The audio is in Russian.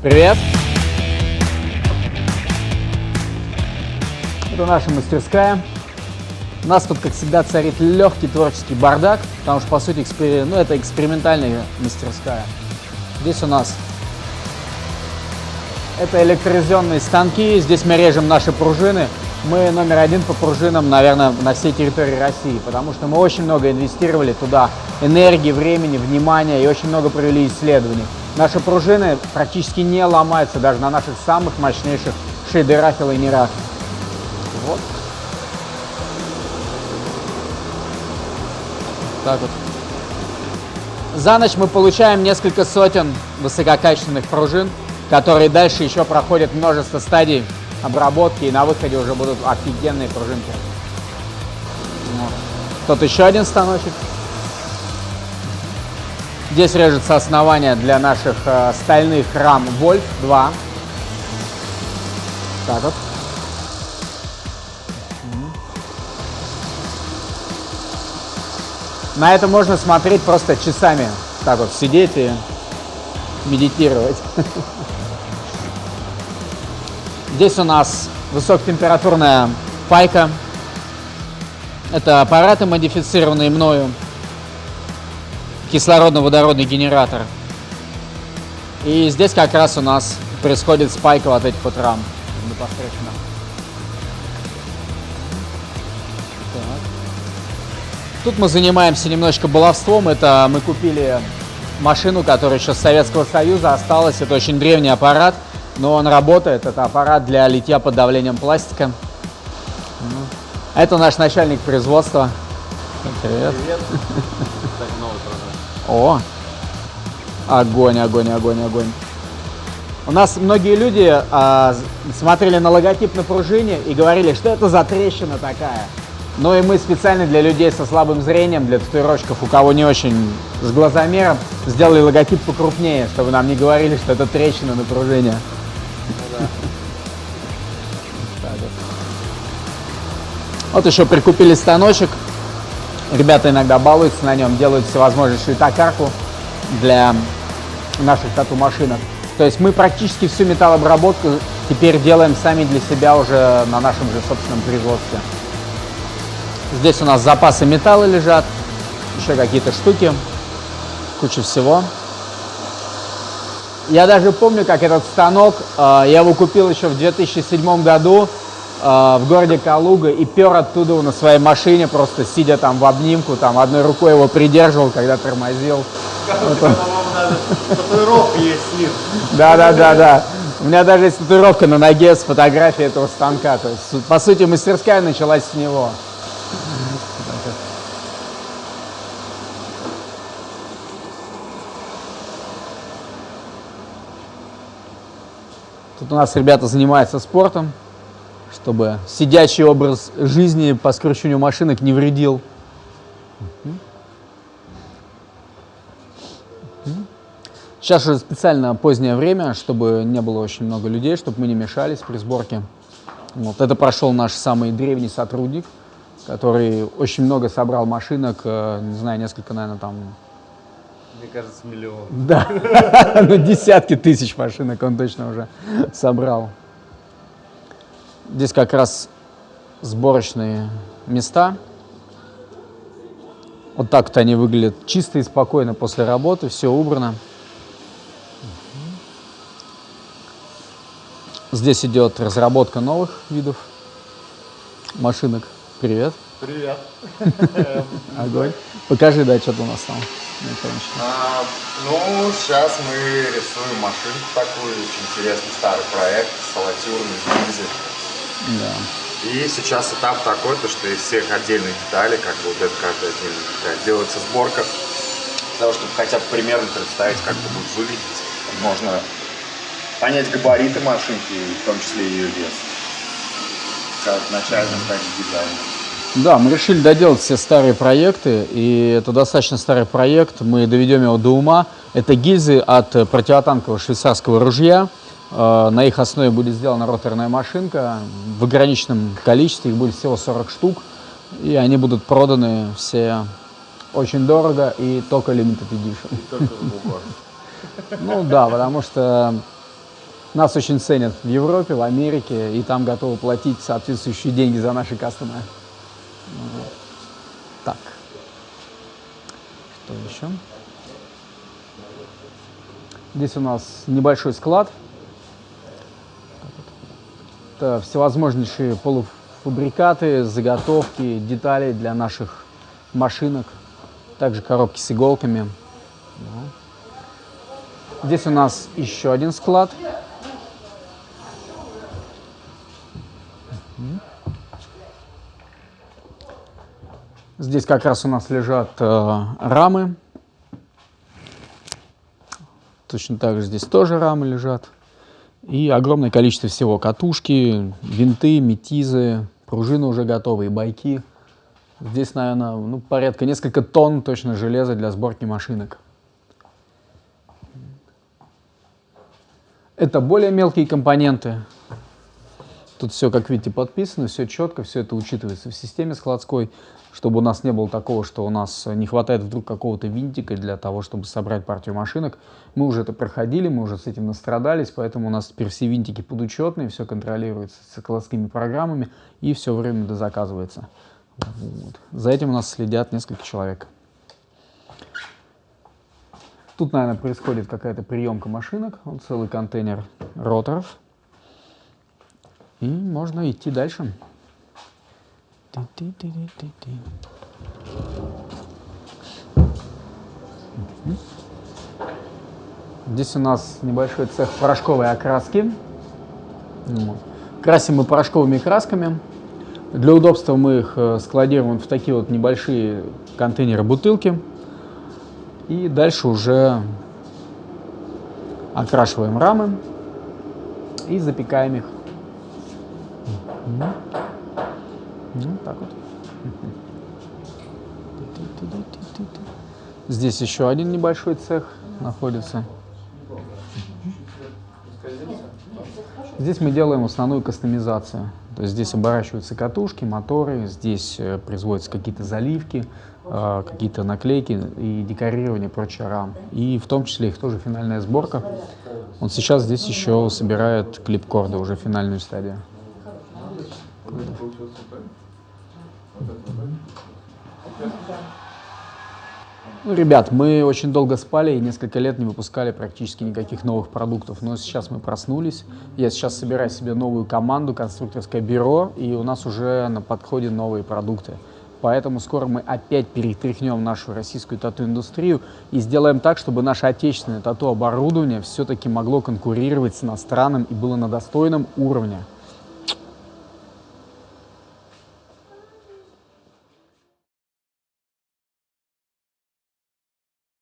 Привет! Это наша мастерская. У нас тут, как всегда, царит легкий творческий бардак, потому что, по сути, это экспериментальная мастерская. Здесь у нас это электризационные станки, здесь мы режем наши пружины. Мы номер один по пружинам, наверное, на всей территории России, потому что мы очень много инвестировали туда энергии, времени, внимания и очень много провели исследований. Наши пружины практически не ломаются даже на наших самых мощнейших шейдерах и лайнерах. Вот. Так вот. За ночь мы получаем несколько сотен высококачественных пружин, которые дальше еще проходят множество стадий обработки, и на выходе уже будут офигенные пружинки. Вот. Тут еще один станочек. Здесь режется основание для наших стальных рам Вольт 2. Так вот. На это можно смотреть просто часами. Так вот, сидеть и медитировать. Здесь у нас высокотемпературная пайка. Это аппараты, модифицированные мною. Кислородно-водородный генератор. И здесь как раз у нас происходит спайка вот этих вот рам непосредственно. Тут мы занимаемся немножечко баловством. Это мы купили машину, которая еще с Советского Союза осталась. Это очень древний аппарат, но он работает. Это аппарат для литья под давлением пластика. Это наш начальник производства. Привет. Привет. Кстати, новый продукт. О, огонь, огонь, огонь, огонь. У нас многие люди смотрели на логотип на пружине и говорили, что это за трещина такая. Ну и мы специально для людей со слабым зрением, для татуировщиков, у кого не очень с глазомером, сделали логотип покрупнее, чтобы нам не говорили, что это трещина на пружине. Ну, да. Вот еще прикупили станочек. Ребята иногда балуются на нем, делают всевозможную токарку для наших тату-машинок. То есть мы практически всю металлообработку теперь делаем сами для себя уже на нашем же собственном производстве. Здесь у нас запасы металла лежат, еще какие-то штуки, куча всего. Я даже помню, как этот станок, я его купил еще в 2007 году в городе Калуга и пер оттуда на своей машине, просто сидя там в обнимку, там одной рукой его придерживал, когда тормозил. Вот даже татуировка есть с ним. Да. У меня даже есть татуировка на ноге с фотографией этого станка. То есть, по сути, мастерская началась с него. Тут у нас ребята занимаются спортом, чтобы сидячий образ жизни по скручиванию машинок не вредил. Сейчас уже специально позднее время, чтобы не было очень много людей, чтобы мы не мешались при сборке. Вот. Это прошел наш самый древний сотрудник, который очень много собрал машинок, не знаю, несколько, наверное, там... Мне кажется, миллион. Да, ну десятки тысяч машинок он точно уже собрал. Здесь как раз сборочные места. Вот так вот они выглядят чисто и спокойно после работы, все убрано. Здесь идет разработка новых видов машинок. Привет. Привет. Огонь. Покажи, да, что-то у нас там. Ну, сейчас мы рисуем машинку такую, очень интересный старый проект, салатюрный, гильзы. Да. И сейчас этап такой, то, что из всех отдельных деталей, как бы вот это каждая отдельная деталь, делается сборка, для того, чтобы хотя бы примерно представить, как это будет выглядеть. Можно понять габариты машинки, в том числе ее вес, как начальная стадия дизайна. Да, мы решили доделать все старые проекты, и это достаточно старый проект, мы доведем его до ума. Это гильзы от противотанкового швейцарского ружья. На их основе будет сделана роторная машинка. В ограниченном количестве, их будет всего 40 штук. И они будут проданы все очень дорого и только limited edition. И только в Булгар. Ну да, потому что Нас очень ценят в Европе, в Америке, и там готовы платить соответствующие деньги за наши кастомы. Вот. Так. Что еще? Здесь у нас небольшой склад. Это всевозможнейшие полуфабрикаты, заготовки, детали для наших машинок. Также коробки с иголками. Здесь у нас еще один склад. Здесь как раз у нас лежат рамы. Точно так же здесь тоже рамы лежат. И огромное количество всего. Катушки, винты, метизы, пружины уже готовые, байки. Здесь, наверное, порядка несколько тонн точно железа для сборки машинок. Это более мелкие компоненты. Тут все, как видите, подписано, все четко, все это учитывается в системе складской, чтобы у нас не было такого, что у нас не хватает вдруг какого-то винтика для того, чтобы собрать партию машинок. Мы уже это проходили, мы уже с этим настрадались, поэтому у нас теперь все винтики подучетные, все контролируется с складскими программами и все время дозаказывается. Вот. За этим у нас следят несколько человек. Тут, наверное, происходит какая-то приемка машинок, вот целый контейнер роторов. И можно идти дальше. Здесь у нас небольшой цех порошковой окраски. Красим мы порошковыми красками. Для удобства мы их складируем в такие вот небольшие контейнеры-бутылки. И дальше уже окрашиваем рамы и запекаем их. Так вот. Здесь еще один небольшой цех находится. Здесь мы делаем основную кастомизацию. То есть здесь оборачиваются катушки, моторы, здесь производятся какие-то заливки, какие-то наклейки и декорирование прочее рам. И в том числе их тоже финальная сборка. Вот сейчас здесь еще собирают клипкорды, уже финальную стадию. Ребят, мы очень долго спали и несколько лет не выпускали практически никаких новых продуктов. Но сейчас мы проснулись. Я сейчас собираю себе новую команду, конструкторское бюро, и у нас уже на подходе новые продукты. Поэтому скоро мы опять перетряхнем нашу российскую тату-индустрию и сделаем так, чтобы наше отечественное тату-оборудование все-таки могло конкурировать с иностранным и было на достойном уровне.